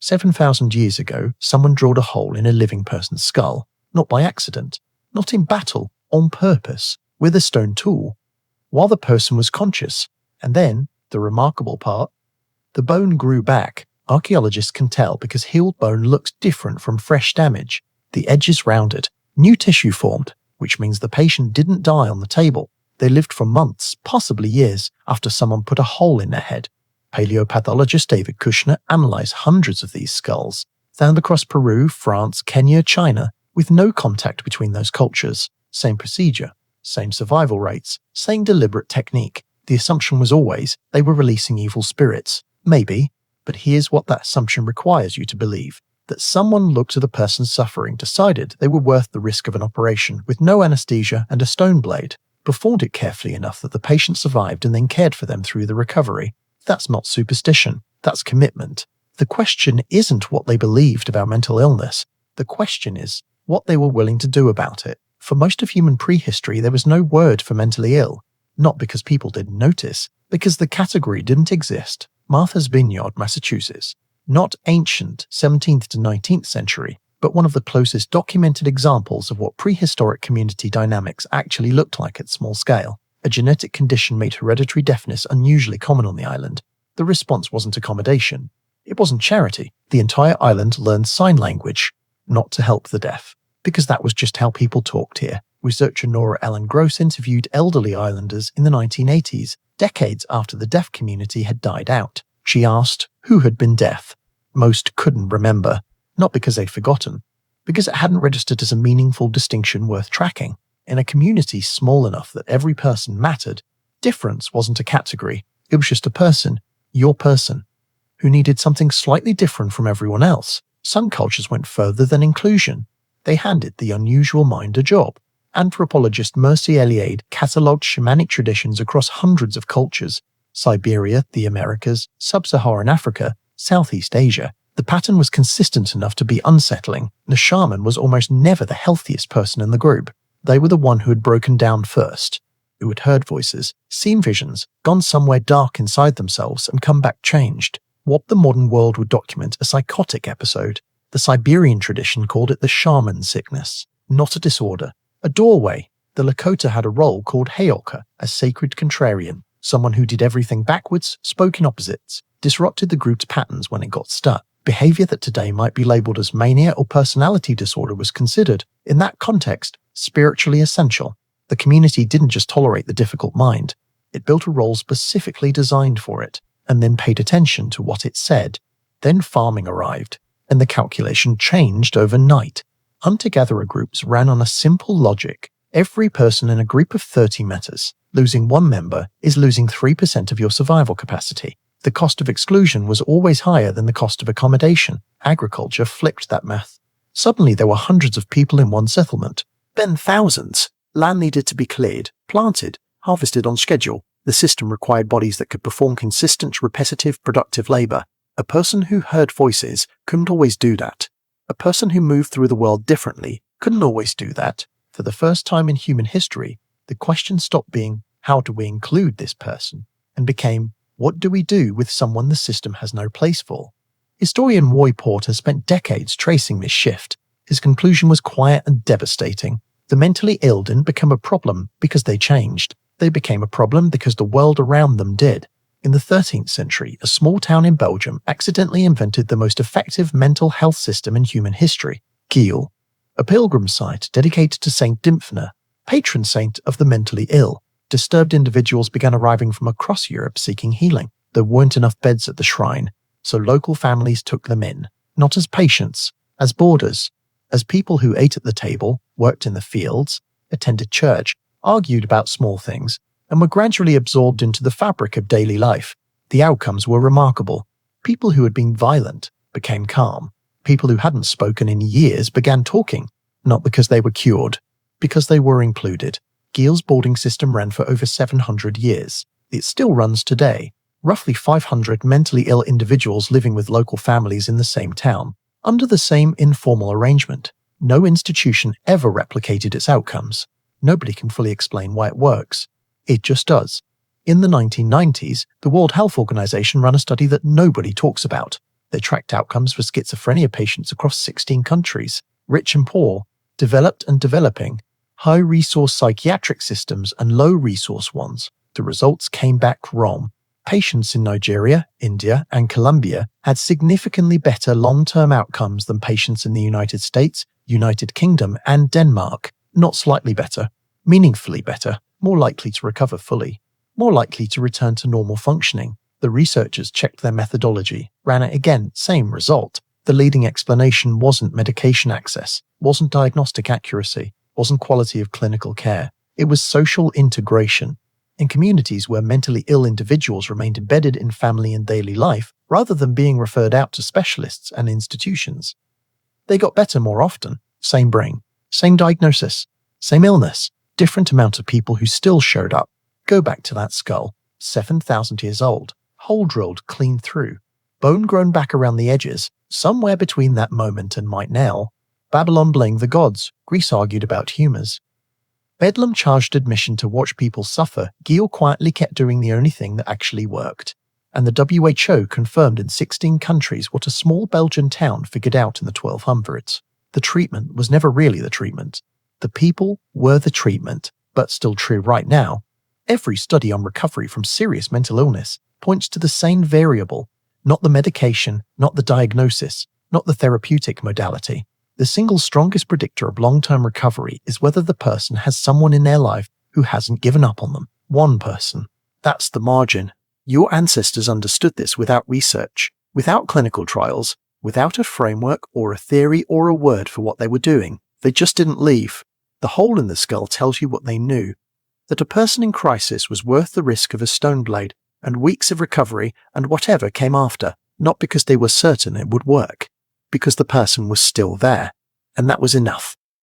7,000 years ago, someone drilled a hole in a living person's skull, not by accident, not in battle, on purpose, with a stone tool, while the person was conscious. And then, the remarkable part, the bone grew back. Archaeologists can tell because healed bone looks different from fresh damage. The edges rounded, new tissue formed, which means the patient didn't die on the table. They lived for months, possibly years, after someone put a hole in their head. Paleopathologist David Kushner analyzed hundreds of these skulls, found across Peru, France, Kenya, China, with no contact between those cultures. Same procedure, same survival rates, same deliberate technique. The assumption was always they were releasing evil spirits. Maybe, but here's what that assumption requires you to believe. That someone looked at a person suffering, decided they were worth the risk of an operation with no anesthesia and a stone blade, performed it carefully enough that the patient survived and then cared for them through the recovery. That's not superstition, that's commitment. The question isn't what they believed about mental illness. The question is what they were willing to do about it. For most of human prehistory, there was no word for mentally ill. Not because people didn't notice, because the category didn't exist. Martha's Vineyard, Massachusetts. Not ancient 17th to 19th century, but one of the closest documented examples of what prehistoric community dynamics actually looked like at small scale. A genetic condition made hereditary deafness unusually common on the island. The response wasn't accommodation. It wasn't charity. The entire island learned sign language, not to help the deaf, because that was just how people talked here. Researcher Nora Ellen Gross interviewed elderly islanders in the 1980s, decades after the deaf community had died out. She asked who had been deaf. Most couldn't remember, not because they'd forgotten, because it hadn't registered as a meaningful distinction worth tracking. In a community small enough that every person mattered, difference wasn't a category, it was just a person, your person, who needed something slightly different from everyone else. Some cultures went further than inclusion. They handed the unusual mind a job. Anthropologist Mercy Eliade catalogued shamanic traditions across hundreds of cultures: Siberia, the Americas, Sub-Saharan Africa, Southeast Asia. The pattern was consistent enough to be unsettling. The shaman was almost never the healthiest person in the group. They were the one who had broken down first, who had heard voices, seen visions, gone somewhere dark inside themselves and come back changed. What the modern world would document a psychotic episode. The Siberian tradition called it the shaman sickness, not a disorder. A doorway. The Lakota had a role called Heyoka, a sacred contrarian, someone who did everything backwards, spoke in opposites, disrupted the group's patterns when it got stuck. Behavior that today might be labeled as mania or personality disorder was considered, in that context, spiritually essential. The community didn't just tolerate the difficult mind, it built a role specifically designed for it, and then paid attention to what it said. Then farming arrived, and the calculation changed overnight. Hunter-gatherer groups ran on a simple logic. Every person in a group of 30 matters. Losing one member is losing 3% of your survival capacity. The cost of exclusion was always higher than the cost of accommodation. Agriculture flipped that math. Suddenly there were hundreds of people in one settlement. Then thousands. Land needed to be cleared, planted, harvested on schedule. The system required bodies that could perform consistent, repetitive, productive labor. A person who heard voices couldn't always do that. A person who moved through the world differently couldn't always do that. For the first time in human history, the question stopped being, how do we include this person? And became, what do we do with someone the system has no place for? Historian Roy Porter spent decades tracing this shift. His conclusion was quiet and devastating. The mentally ill didn't become a problem because they changed. They became a problem because the world around them did. In the 13th century, a small town in Belgium accidentally invented the most effective mental health system in human history, Geel, a pilgrim site dedicated to Saint Dymphna, patron saint of the mentally ill. Disturbed individuals began arriving from across Europe seeking healing. There weren't enough beds at the shrine, so local families took them in, not as patients, as boarders, as people who ate at the table, worked in the fields, attended church, argued about small things, and were gradually absorbed into the fabric of daily life. The outcomes were remarkable. People who had been violent became calm. People who hadn't spoken in years began talking, not because they were cured, because they were included. Geel's boarding system ran for over 700 years. It still runs today. Roughly 500 mentally ill individuals living with local families in the same town, under the same informal arrangement. No institution ever replicated its outcomes. Nobody can fully explain why it works. It just does. In the 1990s, the World Health Organization ran a study that nobody talks about. They tracked outcomes for schizophrenia patients across 16 countries, rich and poor, developed and developing, high-resource psychiatric systems and low-resource ones. The results came back wrong. Patients in Nigeria, India, and Colombia had significantly better long-term outcomes than patients in the United States, United Kingdom, and Denmark. Not slightly better, meaningfully better, more likely to recover fully, more likely to return to normal functioning. The researchers checked their methodology, ran it again, same result. The leading explanation wasn't medication access, wasn't diagnostic accuracy, wasn't quality of clinical care. It was social integration. In communities where mentally ill individuals remained embedded in family and daily life, rather than being referred out to specialists and institutions, they got better more often. Same brain, same diagnosis, same illness, different amount of people who still showed up. Go back to that skull, 7,000 years old, hole drilled clean through, bone grown back around the edges, somewhere between that moment and might now. Babylon blamed the gods, Greece argued about humors. Bedlam charged admission to watch people suffer. Giel quietly kept doing the only thing that actually worked. And the WHO confirmed in 16 countries what a small Belgian town figured out in the 1200s. The treatment was never really the treatment. The people were the treatment, but still true right now. Every study on recovery from serious mental illness points to the same variable, not the medication, not the diagnosis, not the therapeutic modality. The single strongest predictor of long-term recovery is whether the person has someone in their life who hasn't given up on them. One person. That's the margin. Your ancestors understood this without research, without clinical trials, without a framework or a theory or a word for what they were doing. They just didn't leave. The hole in the skull tells you what they knew. That a person in crisis was worth the risk of a stone blade and weeks of recovery and whatever came after, not because they were certain it would work, because the person was still there, and that was enough.